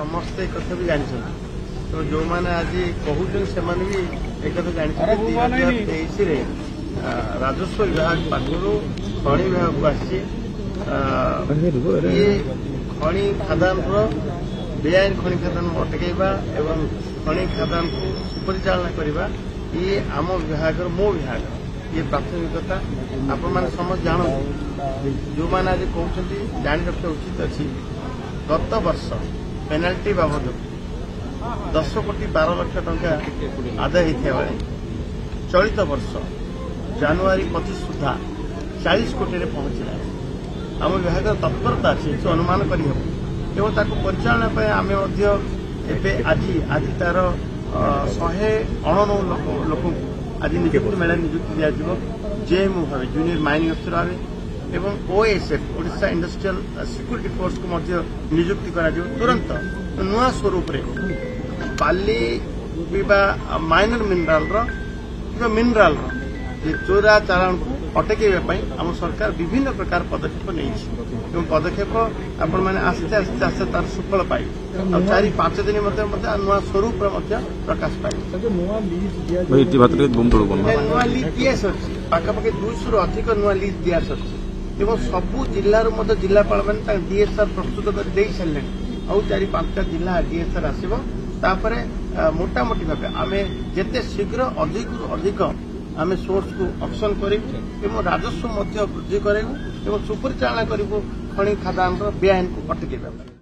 समस्ते एक भी जानते तो जो मैंने आज कहते से भी एक जानते 2023 राजस्व विभाग पाखर खनि विभाग को आसी खनि खादान बेआईन खनि खादान अटकैबा एवं खनि खादान को सुपरिचालना करवा ये आम विभाग मो विभाग ये प्राथमिकता आपण मैंने समझ जानते जो मैंने आज कहते जाणी रखा उचित अच्छी गत वर्ष पेनाल्टी बाबद 10 कोटी 12 लाख टंका आदाय होता बेले चलित वर्ष जनवरी 25 सुधा 40 कोटी पहुंचला आम विभाग तत्परता अच्छी अनुमान करहब एवं ताको परिचालना आम आज तार 199 लोक आज नियुक्ति मेला नियुक्ति दिज्व जेएमओ भाव जूनियर माइनिंग अफिसर भाव एवं OSF Odisha industrial security force को नियुक्ति करा तुरंत नुआ स्वरूप बाली माइनर मिनराल चोरा चालाण को अटकैवाई आम सरकार विभिन्न प्रकार पदक्षेप नहीं पदक्षेप आपण मैंने आस्ते आस्ते आस्ते तार सुफल पाई 4-5 दिन नुआ स्वरूप प्रकाश पाई नुआ लीज दिया सर पाखापाखि 200 अधिक नुआ लीज दिया सर सबू जिलूर जिलापाल मैंने डीएसआर प्रस्तुत कर सारे आउ 4-5टा जिला डीएसआर आसपर मोटामोटी भाव आम जिते शीघ्र अधिक आम सोर्स को ऑप्शन करूँ राजस्व वृद्धि करूँ सुपरिचालना करूँ खनि खादान बेआईन को अटकैवा।